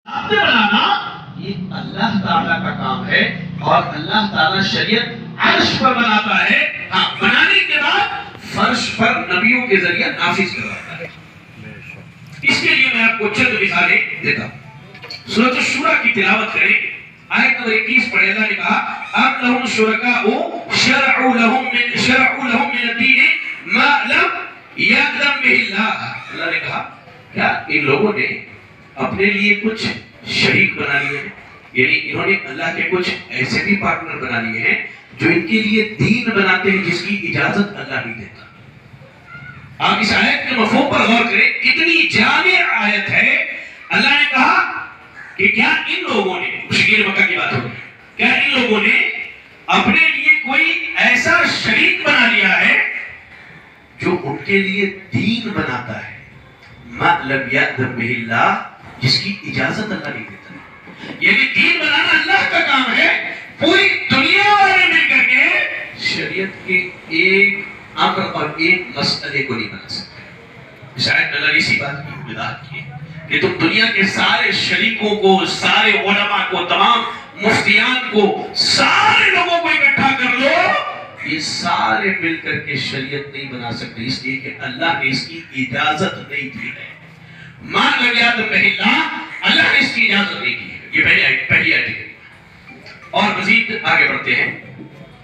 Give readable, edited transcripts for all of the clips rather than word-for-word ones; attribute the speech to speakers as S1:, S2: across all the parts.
S1: آپ نے بنانا یہ اللہ تعالیٰ کا کام ہے، اور اللہ تعالیٰ شریعت عرش پر بناتا ہے، ہاں بنانے کے بعد فرش پر نبیوں کے ذریعے نافذ کرواتا ہے۔ اس کے لیے میں آپ کو چند مثالیں دیتا ہوں۔ سورۃ الشورى کی تلاوت کریں، آیت نمبر 21 پڑھیں۔ اللہ نے کہا ام لہم شرکاء شرعوا لهم من الدین ما لم یأذن به اللہ۔ اللہ نے کہا کیا ان لوگوں نے اپنے لیے کچھ شریک بنا لیے ہیں، یعنی انہوں نے اللہ کے کچھ ایسے بھی پارٹنر بنا لیے ہیں جو ان کے لیے دین بناتے ہیں جس کی اجازت اللہ نہیں دیتا۔ آپ اس آیت کے مفہوم پر غور کریں، کتنی جامع آیت ہے۔ اللہ نے کہا کہ کیا ان لوگوں نے، مشرکین مکہ کی بات ہو رہی ہے، کیا ان لوگوں نے اپنے لیے کوئی ایسا شریک بنا لیا ہے جو ان کے لیے دین بناتا ہے، ما لم یأذن بہ اللہ، جس کی اجازت اللہ نہیں دیتا۔ یعنی دین بنانا اللہ کا کام ہے، پوری دنیا والے مل کر کے شریعت کے ایک امر اور ایک مسئلے کو نہیں بنا سکتے۔ شاید اللہ نے اسی بات کی وضاحت کی کہ تم دنیا کے سارے شریکوں کو، سارے علماء کو، تمام مفتیان کو، سارے لوگوں کو اکٹھا کر لو، یہ سارے مل کر کے شریعت نہیں بنا سکتے، اس لیے کہ اللہ نے اس کی اجازت نہیں دی ہے۔ ما لم یأذن بہ اللہ، اللہ نے اس کی اجازت نہیں کی ہے۔ یہ پہلی آیت ہے۔ اور مزید آگے بڑھتے ہیں،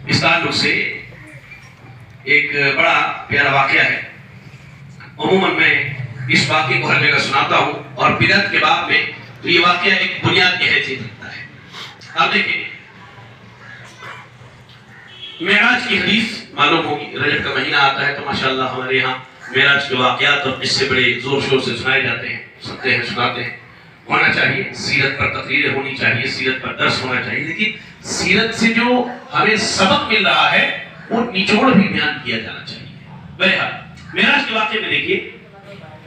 S1: اس تعلق سے ایک بڑا پیارا واقعہ ہے۔ عموماً میں اس واقعے کو ہر جگہ سناتا ہوں، اور بدعت کے باب میں تو یہ واقعہ ایک بنیاد کی حیثیت رکھتا ہے۔ آپ دیکھیں، معراج کی حدیث معلوم ہوگی، رجب کا مہینہ آتا ہے تو ماشاءاللہ ہمارے یہاں معراج کے واقعات اور اس سے بڑے زور شور سے سنائے جاتے ہیں، سنتے ہیں، سناتے ہیں۔ ہونا چاہیے، سیرت پر تقریریں ہونی چاہیے، سیرت پر درس ہونا چاہیے، لیکن سیرت سے جو ہمیں سبق مل رہا ہے وہ نچوڑ بھی بیان کیا جانا چاہیے۔ بہرحال معراج کے واقعے میں دیکھیے،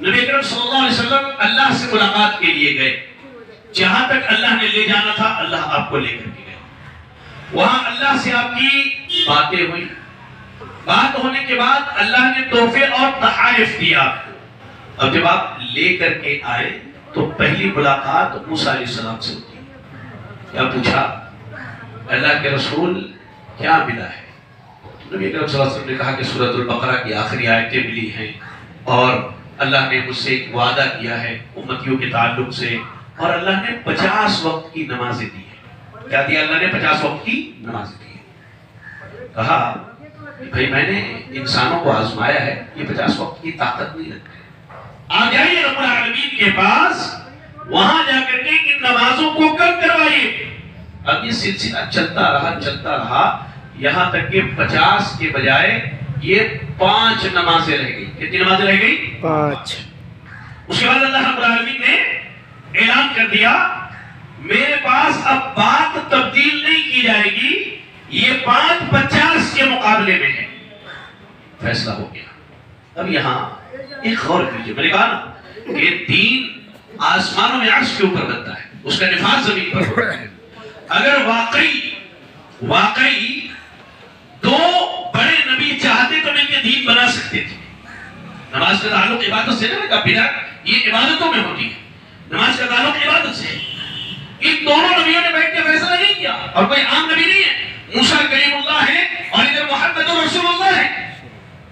S1: نبی اکرم صلی اللہ علیہ وسلم اللہ سے ملاقات کے لیے گئے، جہاں تک اللہ نے لے جانا تھا اللہ آپ کو لے کر کے گئے، وہاں اللہ سے آپ کی باتیں ہوئی، بات ہونے کے بعد اللہ نے تحفے اور تحائف دیا آپ کو۔ اب جب آپ لے کر کے آئے تو پہلی ملاقات موسیٰ علیہ السلام سے ہوتی ہے۔ کیا پوچھا؟ اللہ کے رسول کیا ملا ہے؟ نبی اکرم صلی اللہ علیہ وسلم نے کہا کہ سورۃ البقرہ کی آخری آیتیں ملی ہیں، اور اللہ نے مجھ سے ایک وعدہ کیا ہے امتیوں کے تعلق سے، اور اللہ نے 50 وقت کی نمازیں دی ہیں۔ کیا دیا اللہ نے؟ 50 وقت کی نمازیں دی ہیں۔ کہا بھائی میں نے انسانوں کو آزمایا ہے، یہ 50 وقت کی طاقت نہیں رکھتے، آ جائیے رب العالمین کے پاس، وہاں جا کر کے ان نمازوں کو کم کروائیے۔ اب یہ سلسلہ چلتا رہا یہاں تک کہ 50 کے بجائے یہ 5 نمازیں رہ گئی۔ کتنی نمازیں رہ گئی؟ 5۔ اس کے بعد اللہ رب العالمین نے اعلان کر دیا میرے پاس اب بات تبدیل نہیں کی جائے گی، یہ 5 50 کے مقابلے میں ہے۔ فیصلہ ہو گیا۔ اب یہاں ایک غور کیجئے، میں نے کہا نا کہ دین آسمانوں میں عرش کے اوپر بنتا ہے، اس کا نفاذ زمین پر ہوتا ہے۔ اگر واقعی 2 بڑے نبی چاہتے تو مل کے دین بنا سکتے تھے۔ نماز کا تعلق عبادت سے نہیں، بدعت یہ عبادتوں میں ہوتی ہے، نماز کا تعلق عبادت سے۔ ان دونوں نبیوں نے بیٹھ کے فیصلہ نہیں کیا، اور کوئی عام نبی نہیں ہے، موسیٰ کلیم اللہ ہے اور ادھر محمد رسول اللہ ہے۔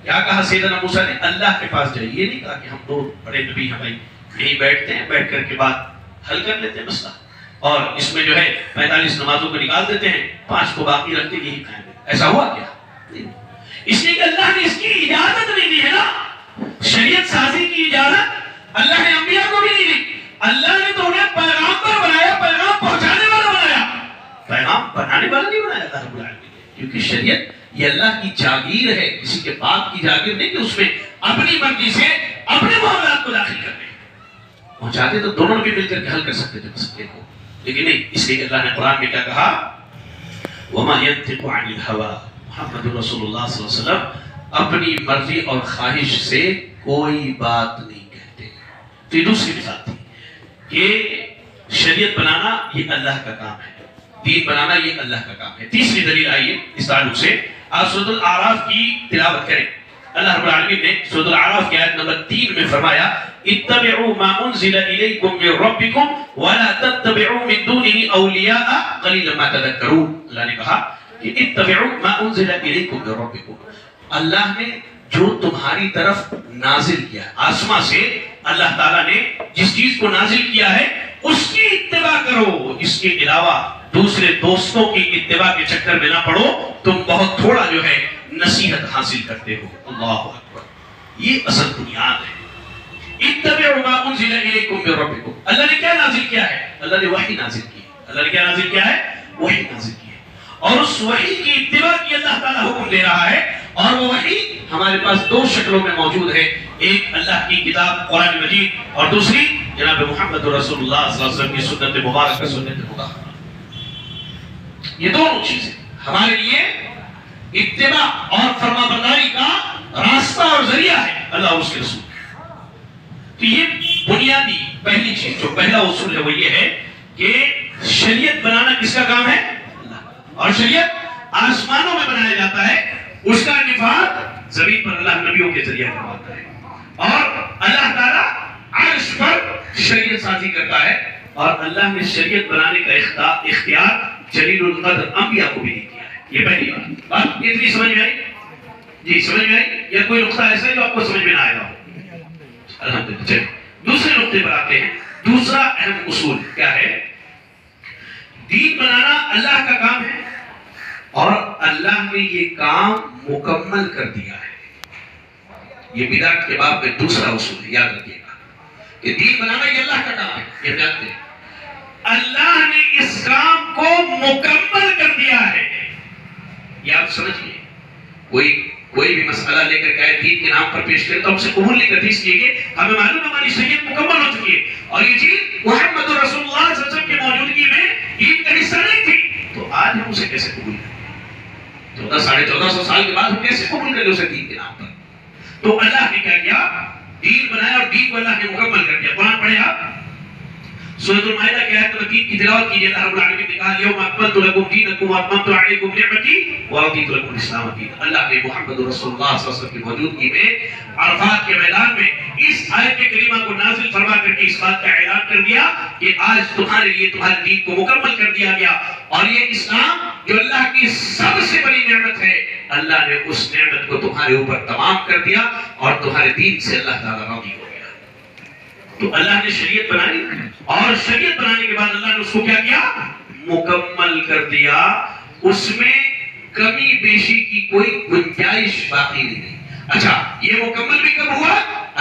S1: کیا کہا سیدنا موسیٰ نے؟ اللہ کے پاس جائے، یہ نہیں کہا کہ ہم 2 بڑے نبی ہیں بھائی یہی بیٹھتے ہیں، بیٹھ کر کے بات حل کر لیتے ہیں مسئلہ، اور اس میں جو ہے 45 نمازوں کو نکال دیتے ہیں، 5 کو باقی رکھتے یہی کھائیں گے۔ ایسا ہوا کیا؟ اس لیے کہ اللہ نے اس کی اجازت نہیں دی ہے نا، شریعت سازی کی اجازت اللہ نے انبیاء کو بھی نہیں دی۔ اللہ نے تو انہیں پیغامبر بنایا، پیغام پہنچانے والا بنایا، پیغام بنانے والا نہیں بنایا اللہ رب العالمین نے، کیونکہ شریعت یہ اللہ کی جاگیر ہے، کسی کے باپ کی جاگیر نہیں کہ اس میں اپنی مرضی سے اپنے معاملات کو داخل کرنے۔ پہنچاتے تو دونوں بھی مل کر کے حل کر سکتے تھے مسئلے کو، لیکن نہیں، اس لیے کہ اللہ نے قرآن میں کیا کہا؟ وَمَا يَنْتِقُ عَنِ الْهَوَىٰ، محمد رسول اللہ صلی اللہ علیہ وسلم اپنی مرضی اور خواہش سے کوئی بات نہیں کہتے۔ تو یہ دوسری مثال تھی کہ شریعت بنانا یہ اللہ کا کام ہے، دین بنانا یہ اللہ کا کام ہے۔ تیسری دلیل آئیے اس تعلق سے، آپ سورۃ الاعراف کی تلاوت کریں، اللہ رب العالمین نے سورۃ الاعراف کی آیت نمبر 3 میں فرمایا اتبعوا ما انزل الیکم من ربکم ولا تتبعوا من دونه اولیاء قلیلا ما تذکرون. اللہ نے کہا کہ اتبعوا ما انزل الیکم من ربکم، اللہ نے جو تمہاری طرف نازل کیا، آسمان سے اللہ تعالیٰ نے جس چیز کو نازل کیا ہے اس کی اتباع کرو، اس کے علاوہ دوسرے دوستوں کی اتباع کے چکر میں نہ پڑو، تم بہت تھوڑا جو ہے نصیحت حاصل کرتے ہو. اللہ اکبر، یہ اصل بنیاد ہے. اتبعوا ما انزل الیکم من ربکم. اللہ نے کیا نازل کیا ہے؟ اللہ نے وحی نازل کی. اللہ نے کیا نازل کیا ہے؟ وحی نازل کی ہے. اور اس وحی کی اتباع کی اللہ تعالیٰ حکم دے رہا ہے، اور وہ وحی ہمارے پاس دو شکلوں میں موجود ہے، ایک اللہ کی کتاب قرآن مجید اور دوسری جناب محمد رسول اللہ صلی اللہ علیہ وسلم کی سنت مبارکہ، سنت مطہرہ. یہ دونوں چیزیں ہمارے لیے اتباع اور فرما برداری کا راستہ اور ذریعہ ہے، اللہ اور اس کے رسول. تو یہ بنیادی پہلی چیز، جو پہلا اصول ہے وہ یہ ہے کہ شریعت بنانا کس کا کام ہے؟ اللہ. اور شریعت آسمانوں میں بنایا جاتا ہے، اس کا نفاذ زمین پر اللہ نبیوں کے ذریعہ کرواتا ہے. اور اللہ تعالیٰ عرش پر شریعت سازی کرتا ہے، اور اللہ نے شریعت بنانے کا اختیار جلیل القدر انبیاء کو بھی نہیں کیا ہے. یہ پہلی بات اتنی سمجھ میں آئی؟ جی سمجھ میں آئی؟ یا کوئی نقطہ ایسا ہے جو آپ کو سمجھ میں نہ آئے گا؟ الحمدللہ. چلیے دوسرے نقطے پر آتے ہیں. دوسرا اہم اصول کیا ہے؟ دین بنانا اللہ کا کام ہے، اور اللہ نے یہ کام مکمل کر دیا ہے. یہ بدعت کے باب میں دوسرا اصول ہے، یاد رکھیے گا کہ دین بنانا یہ اللہ کا کام ہے. یہ جانتے ہیں اللہ نے اس کام کو مکمل کر دیا ہے. یہ آپ سمجھئے، کوئی بھی مسئلہ لے کر کے دین کے نام پر پیش کرے تو ہم سے قبول نہیں کرتے، اس لیے کہ ہمیں معلوم ہے ہماری شریعت مکمل ہو چکی ہے، اور یہ چیز محمد رسول اللہ صلی اللہ علیہ وسلم کی موجودگی میں دین کا حصہ نہیں تھی. تو آج ہم اسے کیسے قبول کریں؟ 1400 سال کے بعد ہم کیسے قبول کریں اسے دین کے نام پر؟ تو اللہ نے کیا کیا؟ دین بنایا، اور دین کو اللہ نے مکمل کر دیا. قرآن پڑھے آپ سورۃ المائدہ کی آیت نمبر 3 کی تلاوت کیجئے. اللہ رب العالمین نے کہا الیوم اکملت لکم دینکم واتممت علیکم نعمتی ورضیت لکم الاسلام دینا. اللہ نے محمد رسول اللہ صلی اللہ علیہ وسلم کی موجودگی میں عرفات کے میدان میں اس آیت کریمہ کو نازل فرما کر کے اس بات کا اعلان کر دیا کہ آج تمہارے لیے تمہارے دین کو مکمل کر دیا گیا. اور یہ اسلام جو اللہ کی سب سے بڑی نعمت ہے، اللہ نے اس نعمت کو تمہارے اوپر تمام کر دیا، اور تمہارے دین سے اللہ تعالیٰ راضی ہو گیا. تو اللہ نے شریعت بنائی، اور شریعت بنانے کے بعد اللہ نے اس کو کیا کیا؟ مکمل کر دیا. اس میں کمی بیشی کی کوئی گنجائش باقی نہیں رہی. اچھا، یہ مکمل بھی کب ہوا؟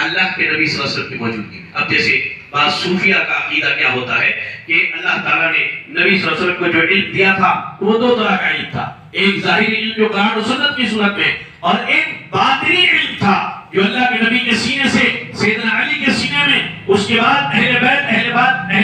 S1: اللہ کے نبی صلی اللہ علیہ وسلم کی موجودگی میں. اب جیسے بعض صوفیہ کا عقیدہ کیا ہوتا ہے کہ اللہ تعالیٰ نے نبی صلی اللہ علیہ وسلم کو جو علم دیا تھا وہ دو طرح کا علم تھا. ایک ظاہری علم جو قرآن و سنت کی صورت میں، اور ایک باطنی علم تھا جو اللہ کے نبی کے سینے سے سیدنا علی کے سینے میں، اس کے بعد اہل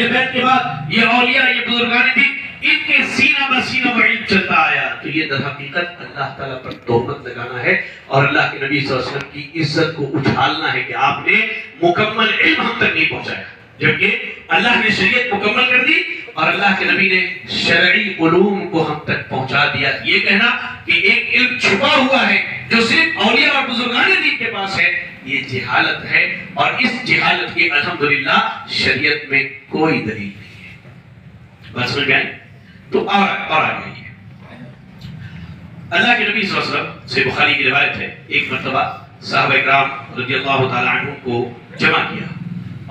S1: بیت کے بعد یہ اولیاء، یہ بزرگان دین، ان کے سینہ بسینہ وہ علم چلتا آیا. تو یہ در حقیقت اللہ تعالیٰ پر تہمت لگانا ہے، اور اللہ کے نبی صلی اللہ علیہ وسلم کی عزت کو اچھالنا ہے کہ آپ نے مکمل علم ہم تک نہیں پہنچایا. جبکہ اللہ نے شریعت مکمل کر دی، اور اللہ کے نبی نے شرعی علوم کو ہم تک پہنچا دیا. یہ کہنا کہ ایک علم چھپا ہوا ہے جو صرف اولیاء اور بزرگان دین کے پاس ہے، یہ جہالت ہے، اور اس جہالت کی الحمدللہ شریعت میں کوئی دلیل نہیں ہے. بات سمجھ گئے؟ تو اور آگے یہ اللہ کے نبی صلی اللہ علیہ وسلم سے بخاری کی روایت ہے، ایک مرتبہ صحابہ اکرام رضی اللہ تعالی عنہ کو جمع کیا،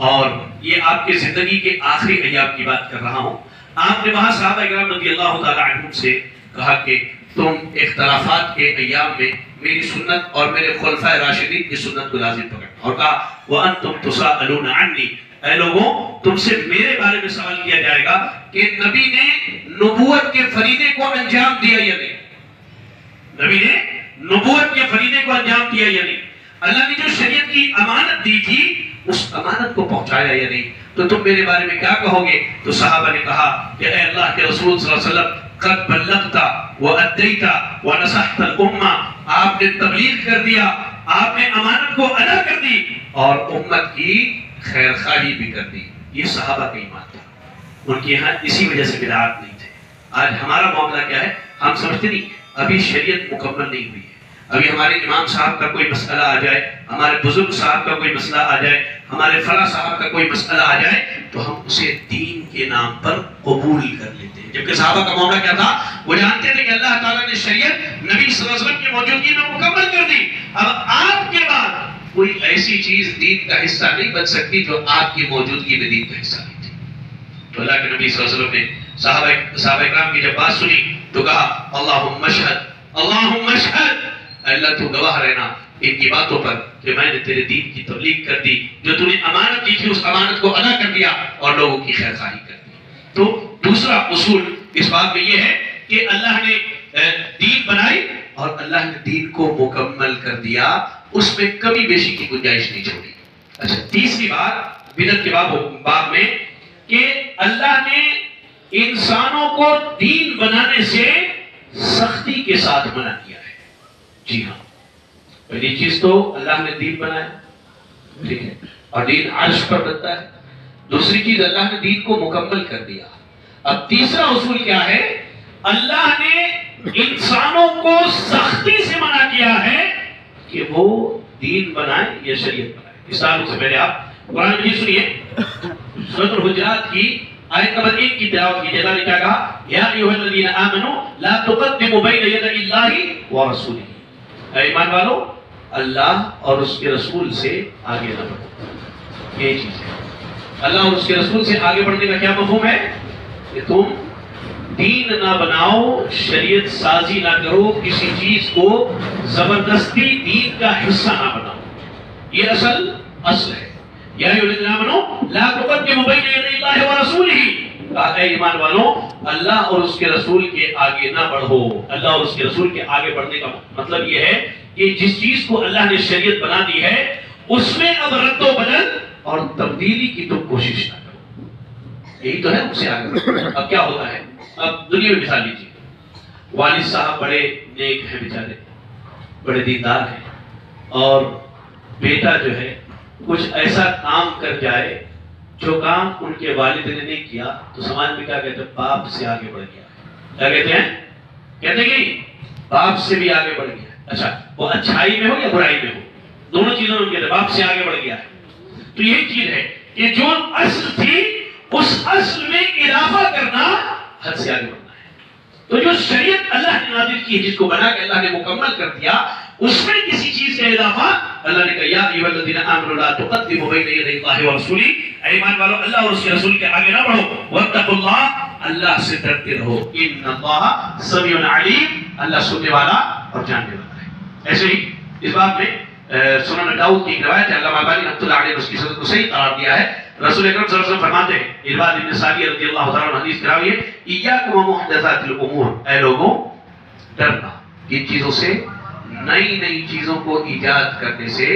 S1: اور یہ آپ کے زندگی کے آخری ایام کی بات کر رہا ہوں. آپ نے وہاں صحابہ اکرام رضی اللہ تعالی عنہ سے کہا کہ تم اختلافات کے ایام میں میری سنت اور میرے خلفائے راشدین کی سنت کو لازم پکڑنا، اور کہا وَأَنْتُمْ تُسَأَلُونَ عَنِّي، اے لوگوں تم سے میرے بارے میں سوال کیا جائے گا کہ نبی نے نبوت کے فریضے کو انجام دیا یا نہیں. نبی نے نبوت کے فریضے کو انجام دیا یا نہیں. اللہ نے جو شریعت کی امانت دی تھی اس امانت کو پہنچایا یا نہیں. تو تم میرے بارے میں کیا کہو گے؟ تو صحابہ نے کہا کہ اے اللہ کے رسول صلی اللہ علیہ وسلم قد بلغتا وادیتا ونصحت الامہ، آپ نے تبلیغ کر دیا، آپ نے امانت کو ادا کر دی، اور امت کی خیر خواہی بھی کر دی. یہ صحابہ کا ایمان تھا. ان کے یہاں اسی وجہ سے بدعات نہیں تھے. آج ہمارا معاملہ کیا ہے؟ ہم سمجھتے نہیں ابھی شریعت مکمل نہیں ہوئی ہے، ابھی ہمارے امام صاحب کا کوئی مسئلہ آ جائے، ہمارے بزرگ صاحب کا کوئی مسئلہ آ جائے، ہمارے فلاں صاحب کا کوئی مسئلہ آ جائے تو ہم اسے دین کے نام پر قبول کر لیتے ہیں، جبکہ صحابہ کا معاملہ کیا تھا؟ وہ جانتے تھے کہ اللہ تعالیٰ نے شریعت نبی صلی اللہ علیہ وسلم کی موجودگی میں مکمل کر دی، اب آپ کے بعد کوئی ایسی چیز دین کا حصہ نہیں بن سکتی جو آپ کی موجودگی میں دین کا حصہ نہیں تھی۔ تو اللہ کے نبی صلی اللہ علیہ وسلم نے صحابہ کرام کی جب بات سنی تو کہا اللہم اشہد، اللہم اشہد، اللہ تو گواہ رہنا ان کی باتوں پر کہ میں نے تیرے دین کی تبلیغ کر دی، جو تو نے امانت دی تھی اس امانت کو ادا کر دیا اور لوگوں کی خیر خواہی کر دی۔ تو دوسرا اصول اس بات میں یہ ہے کہ اللہ نے دین بنائی اور اللہ نے دین کو مکمل کر دیا، اس میں کمی بیشی کی گنجائش نہیں چھوڑی۔ اچھا، تیسری بات بدعت کے باب میں کہ اللہ نے انسانوں کو دین بنانے سے سختی کے ساتھ منع کیا ہے۔ جی ہاں، پہلی چیز تو اللہ نے دین بنایا، ٹھیک ہے، اور دین عرش پر بنتا ہے۔ دوسری چیز اللہ نے دین کو مکمل کر دیا۔ اب تیسرا اصول کیا ہے؟ اللہ نے انسانوں کو سختی سے منع کیا ہے کہ وہ دین بنائیں یا شریعت بنائیں۔ مثال سے پہلے آپ قرآن مجید سنیے، سورۃ الحجرات کی آیت نمبر 1 کی تلاوت کیجیے۔ اللہ نے کیا کہا؟ یا ایھا الذین آمنوا لا تقدموا بین یدی اللہ ورسولہ، اے ایمان والو اللہ اور اس کے رسول سے آگے نہ بڑھو۔ یہ چیز ہے، اللہ اور اس کے رسول سے آگے بڑھنے کا کیا مفہوم ہے؟ کہ تم دین نہ بناؤ، شریعت سازی نہ کرو، کسی چیز کو زبردستی دین کا حصہ نہ بناؤ۔ یہ اصل ہے۔ یا ایھا الذین آمنوا لا تقدموا بین یدی اللہ ورسولہ، اے ایمان والو اللہ اور اس کے رسول کے آگے نہ بڑھو۔ اللہ اور اس کے رسول کے آگے بڑھنے کا مطلب یہ ہے کہ جس چیز کو اللہ نے شریعت بنا دی ہے اس میں اب رد و بدل اور تبدیلی کی تو کوشش نہ کرو، یہی تو ہے اس سے آگے بڑھو۔ اب کیا ہوتا ہے؟ اب دنیا میں مثال لیجیے، والد صاحب بڑے نیک ہیں بیچارے، بڑے دیندار ہیں، اور بیٹا جو ہے کچھ ایسا کام کر جائے جو کام ان کے والد نے نہیں کیا تو سماج میں کیا کہتے ہیں؟ باپ سے آگے بڑھ گیا۔ کیا کہتے ہیں؟ کہتے ہیں کہ باپ سے بھی آگے بڑھ گیا۔ اچھا، وہ اچھائی میں ہو یا برائی میں ہو، دونوں چیزوں میں کہتے ہیں باپ سے آگے بڑھ گیا ہے۔ تو یہی چیز ہے کہ جو اصل تھی اس اصل میں اضافہ کرنا حد سے آگے بڑھنا ہے۔ تو جو شریعت اللہ نے نازل کی ہے، جس کو بنا کے اللہ نے مکمل کر دیا، اس میں کسی چیز کا اضافہ اللہ نے کہا یا ایھا الذین آمنوا لا تقدموا بین یدی اللہ ورسولہ، اے ایمان والو اللہ اور اس کے رسول کے آگے نہ بڑھو، واتقوا اللہ، اللہ سے ڈرتے رہو، ان اللہ سمیع علیم، اللہ سننے والا اور جاننے والا ہے۔ ایسے ہی اس بات میں سنن داؤد کی روایت ہے، علامہ البانی رحمۃ اللہ علیہ نے اس کی صنعت کو صحیح قرار دیا ہے۔ رسول اکرم صلی اللہ علیہ وسلم فرماتے ہیں، ارباد ابن ساریہ رضی اللہ تعالیٰ عنہ حدیث کراوی ہے، ایاکم ومحدثات الامور، اے لوگوں ڈرنا ان چیزوں سے، نئی نئی چیزوں کو ایجاد کرنے سے،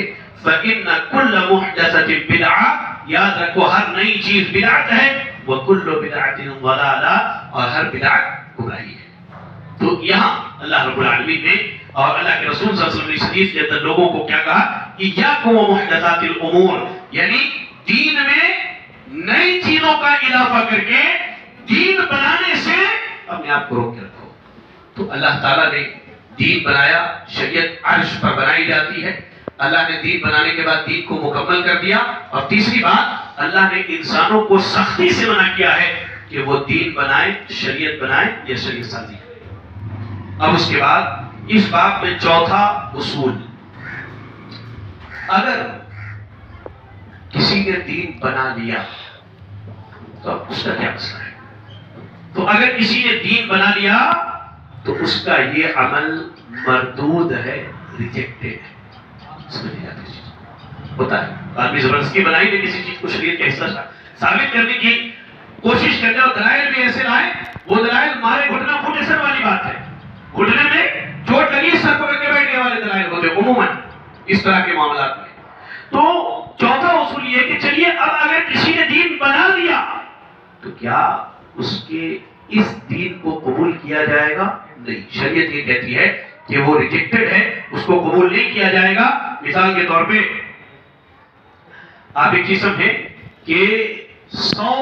S1: فإن كل محدثة بدعة، یاد رکھو ہر نئی چیز بدعت ہے، وكل بدعة ضلالة، اور ہر بدعت گمراہی ہے۔ تو یہاں اللہ رب العالمین نے اور اللہ کے رسول صلی اللہ علیہ وسلم نے حدیث کے اندر لوگوں کو کیا کہا؟ ایاکم ومحدثات الامور، یعنی دین میں نئی چیزوں کا اضافہ کر کے دین بنانے سے اپنے آپ کو روک کے رکھو۔ تو اللہ تعالیٰ نے دین بنایا، شریعت عرش پر بنائی جاتی ہے، اللہ نے دین بنانے کے بعد دین کو مکمل کر دیا، اور تیسری بات اللہ نے انسانوں کو سختی سے منع کیا ہے کہ وہ دین بنائیں، شریعت بنائیں یا شریعت سازی کریں۔ اب اس کے بعد اس باب میں چوتھا اصول، اگر کسی نے دین بنا لیا تو اس کا کیا مسئلہ ہے؟ تو اگر کسی نے دین بنا لیا تو اس کا یہ عمل مردود ہے، ریجیکٹڈ ہے۔ سمجھ نہیں آتی چیز ہوتا ہے، آدمی زبردستی بنائی دے کسی چیز کو شریعت کا حصہ ثابت کرنے کی کوشش کرتے ہیں، اور دلائل بھی ایسے لائے، وہ دلائل مارے گھٹنا پھوٹے سر والی بات ہے، گھٹنے میں چوٹ لگی سر پکڑ کے بیٹھنے والے دلائل ہوتے ہیں عموماً اس طرح کے معاملات میں۔ تو چوتھا اصول یہ ہے کہ چلیے اب اگر کسی نے دین بنا دیا تو کیا اس کے اس دین کو قبول کیا جائے گا؟ نہیں، شریعت یہ کہتی ہے کہ وہ ریجیکٹڈ ہے، اس کو قبول نہیں کیا جائے گا۔ مثال کے طور پہ آپ ایک چیز سمجھیں کہ 100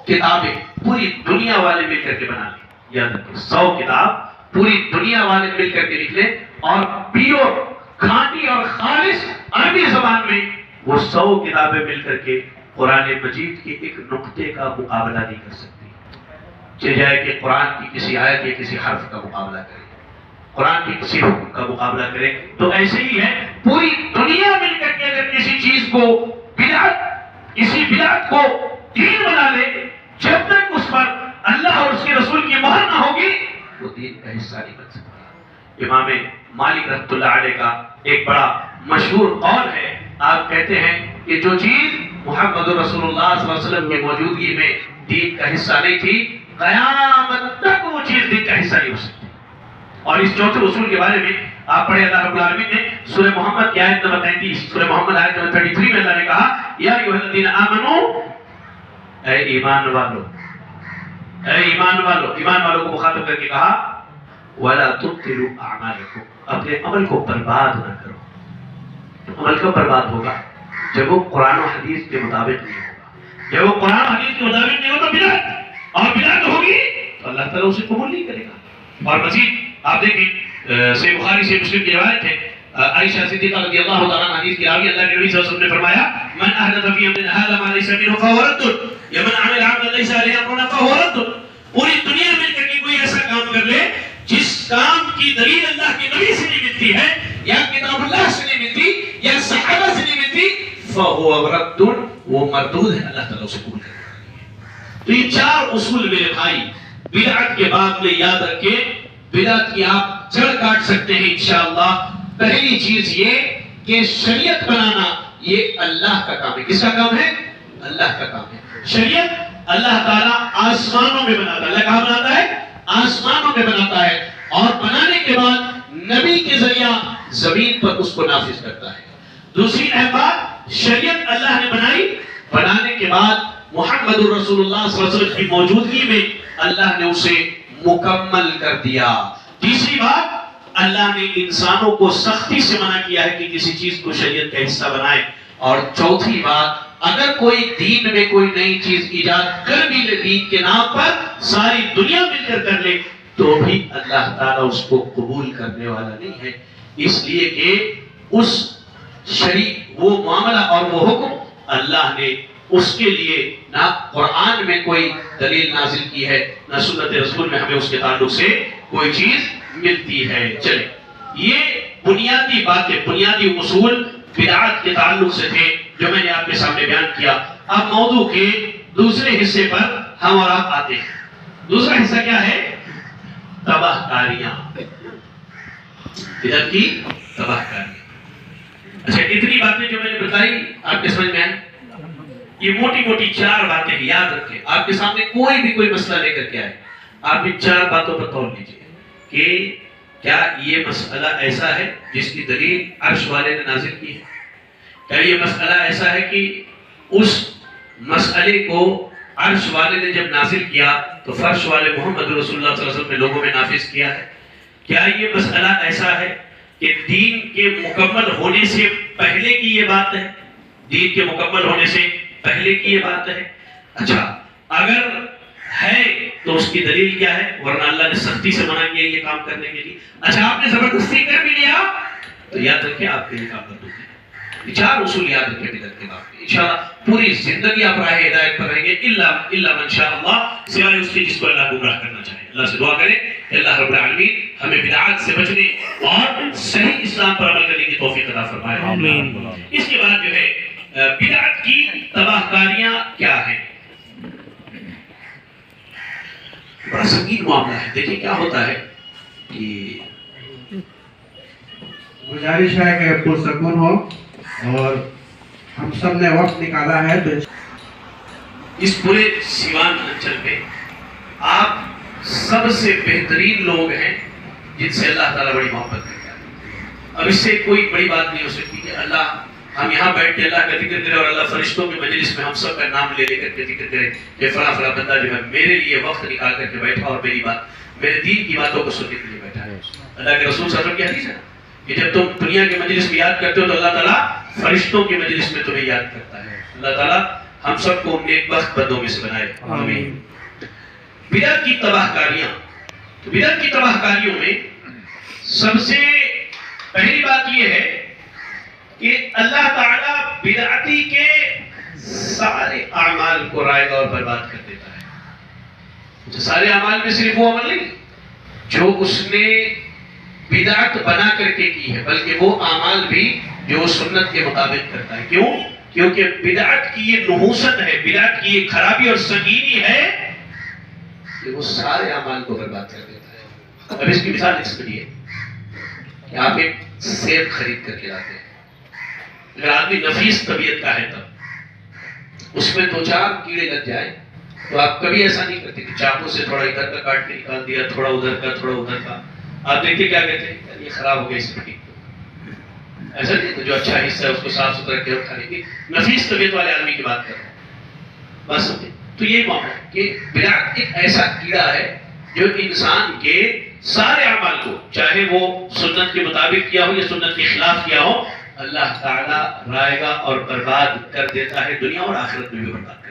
S1: کتابیں پوری دنیا والے مل کر کے بنا لیں، یاد رکھیں 100 کتاب پوری دنیا والے مل کر کے نکلے اور پیور کھاٹی اور خالص عربی زبان میں وہ 100 کتابیں مل کر کے قرآن مجید کے ایک نقطے کا مقابلہ نہیں کر سکتی. چاہے جائے کہ قرآن کی کسی آیت یا کسی حرف کا مقابلہ کرے، قرآن کی کسی حکم کا مقابلہ کرے. تو ایسے ہی ہے، پوری دنیا مل کر کے اگر کسی چیز کو بدعت، کسی بدعت کو دین بنا لے، جب تک اس پر اللہ اور اس کے رسول کی مہر نہ ہوگی وہ دین کا حصہ نہیں بن سکتا. امام مالک رحمۃ اللہ علیہ کا ایک بڑا مشہور قول ہے، آپ کہتے ہیں کہ جو چیز محمد رسول اللہ صلی اللہ علیہ وسلم کی موجودگی میں دین کا حصہ نہیں تھی، قیامت تک وہ چیز دین کا حصہ نہیں ہو سکتی. اور اس چوتھے اصول کے بارے میں آپ پڑھے، اللہ رب العالمین نے سورہ محمد کی آیت نمبر 33، سورہ محمد آیت نمبر 33 میں اللہ نے کہا یا ایھا الذین آمنو، اے ایمان والو، اے ایمان والو، ایمان والوں کو مخاطب کر کے کہا وَلَا تُبْطِلُوا أَعْمَالَكُمْ، اپنے عمل کو برباد نہ کرو. عمل کب برباد ہوگا؟ جب وہ قرآن و حدیث کے مطابق نہیں ہوگا. جب وہ قرآن و حدیث کے مطابق نہیں ہوگا بدعت، اور بدعت ہوگی تو اللہ تعالیٰ اسے قبول نہیں کرے گا. اور مزید آپ دیکھیں صحیح بخاری سے مسلم کی روایت ہے، عائشہ صدیقہ رضی اللہ تعالیٰ عنہ حدیث کی راوی، اللہ کے نبی صلی اللہ علیہ وسلم نے فرمایا من احدث فی امرنا ھذا ما لیس منہ فہو رد، یا من عمل عملا لیس علیہ امرنا فہو رد. پوری دنیا مل کر کے کوئی ایسا کام کر لے جس کام کی دلیل اللہ کے نبی سے نہیں ملتی ہے، یا کتاب اللہ سے نہیں ملتی، یا صحابہ سے نہیں ملتی، فہو رد، وہ مردود ہے، اللہ تعالیٰ اسے قبول کرے گا. تو یہ 4 اصول میرے بھائی بدعت کے باب میں یاد رکھیں. بدعت کی آپ جڑ کاٹ سکتے ہیں انشاءاللہ. پہلی چیز یہ کہ شریعت بنانا یہ اللہ کا کام ہے. کس کا کام ہے؟ اللہ کا کام ہے. شریعت اللہ تعالیٰ آسمانوں میں بناتا ہے. اللہ کہاں بناتا ہے؟ آسمانوں میں بناتا ہے، اور بنانے کے بعد نبی کے ذریعہ زمین پر اس کو نافذ کرتا ہے. دوسری اہم بات، شریعت اللہ نے بنائی، بنانے کے بعد محمد رسول اللہ صلی اللہ علیہ وسلم کی موجودگی میں اللہ نے اسے مکمل کر دیا. تیسری بات، اللہ نے انسانوں کو سختی سے منع کیا ہے کہ کسی چیز کو شریعت کا حصہ بنائے. اور چوتھی بات، اگر کوئی دین میں کوئی نئی چیز ایجاد کر بھی لے دین کے نام پر، ساری دنیا مل کر لے، تو بھی اللہ تعالیٰ اس کو قبول کرنے والا نہیں ہے. اس لیے کہ اس وہ معاملہ اور وہ حکم اللہ نے اس کے لیے نہ قرآن میں کوئی دلیل نازل کی ہے، نہ سنت رسول میں ہمیں اس کے تعلق سے کوئی چیز ملتی ہے. چلے، یہ بنیادی باتیں، بنیادی اصول بدعات کے تعلق سے تھے جو میں نے آپ کے سامنے بیان کیا. اب موضوع کے دوسرے حصے پر ہم اور آپ آتے ہیں. دوسرا حصہ کیا ہے؟ تباہ کاریاں، بدعت کی تباہ کاریاں. اچھا، اتنی باتیں جو میں نے بتائی آپ کے سمجھ میں آئیں؟ یہ موٹی موٹی 4 باتیں یاد رکھیں. آپ کے سامنے کوئی بھی کوئی مسئلہ لے کر کے آئے، آپ ان 4 باتوں پر غور کیجیے کہ کیا یہ مسئلہ ایسا ہے جس کی دلیل عرش والے نے نازل کی ہے؟ کیا یہ مسئلہ ایسا ہے کہ اس مسئلے کو عرش والے نے جب نازل کیا تو فرش والے محمد رسول اللہ صلی اللہ علیہ وسلم نے لوگوں میں نافذ کیا ہے؟ کیا یہ مسئلہ ایسا ہے کہ دین کے مکمل ہونے سے پہلے کی یہ بات ہے؟ دین کے مکمل ہونے سے پہلے کی یہ بات ہے؟ اچھا، اگر ہے تو اس کی دلیل کیا ہے؟ ورنہ اللہ نے سختی سے منع کیا یہ کام کرنے کے لیے. اچھا، آپ نے زبردستی کر بھی لیا تو یاد رکھیں آپ کے لیے کام کر دوں گے. 4 اصول یاد رکھیں بدعت کے باب میں. انشاءاللہ پوری زندگی آپ راہ ہدایت پر رہیں گے، الا من شاء اللہ، سوائے اس کے جس کو اللہ گمراہ کرنا چاہے. اللہ سے دعا کریں کہ اللہ رب العالمین ہمیں بدعات سے بچنے اور صحیح اسلام پر عمل کرنے کی توفیق عطا فرمائے. آمین. اس کے بعد جو ہے بدعت کی تباہ کاریاں کیا ہیں؟ بڑا سنگین معاملہ ہے. دیکھیں کیا ہوتا ہے کہ
S2: گزارش ہے کہ پرسکون ہو، اور ہم سب نے وقت نکالا ہے تو
S1: اس پورے سیوان انچل میں آپ سب سے بہترین لوگ ہیں جن سے اللہ تعالیٰ بڑی محبت کرتا ہے. اب اس سے کوئی بڑی بات نہیں ہو سکتی کہ اللہ ہم یہاں بیٹھ کے اللہ کا ذکر کریں اور اللہ فرشتوں کے مجلس میں ہم سب کا نام لے کر کے ذکر کریں کہ فلاں فلاں بندہ جو ہے میرے لیے وقت نکال کر کے بیٹھا اور میرے دین کی باتوں کو سننے کے لیے بیٹھا ہے. اللہ کے رسول صلی اللہ علیہ وسلم کی حدیث ہے کہ جب تم دنیا کے مجلس میں یاد کرتے ہو تو اللہ تعالیٰ فرشتوں کے مجلس میں تمہیں یاد کرتا ہے. اللہ تعالیٰ ہم سب کو نیک بخت بندوں میں سے بنائے. آمین. بدعت کی تباہ کاریاں. بدعت کی تباہ کاریوں میں سب سے پہلی بات یہ ہے کہ اللہ تعالیٰ بدعتی کے سارے اعمال کو رائگاں اور برباد کر دیتا ہے. سارے اعمال میں صرف وہ عمل نہیں جو اس نے بدعت بنا کر کے کی ہے، بلکہ وہ اعمال بھی جو وہ سنت کے مطابق کرتا ہے. کیوں؟ کیونکہ بدعت کی یہ نحوست ہے، بدعت کی یہ خرابی اور سنگینی ہے کہ وہ سارے اعمال کو برباد کر دیتا ہے. اب اس کی مثال اس کے لیے کہ آپ ایک سیب خرید کر کے لاتے ہیں، اگر آدمی نفیس طبیعت کا ہے تب اس میں 2-4 کیڑے لگ جائیں تو آپ کبھی ایسا نہیں کرتے کہ چاقو سے تھوڑا ادھر کا کاٹ کے نکال دیا، تھوڑا ادھر کا، تھوڑا ادھر کا. آپ دیکھتے کیا کہتے ہیں یہ خراب ہو گیا، اس میں ایسا نہیں. تو جو اچھا حصہ ہے اس کو صاف ستھرا کر کھانے کی نفیس طبیعت والے آدمی کی بات کر رہے ہیں بس. تو یہ معاملہ ہے کہ بدعت ایک ایسا کیڑا ہے جو انسان کے سارے اعمال کو، چاہے وہ سنت کے مطابق کیا ہو یا سنت کے خلاف کیا ہو، اللہ تعالیٰ رائے گا اور برباد کر دیتا ہے، دنیا اور آخرت میں بھی برباد.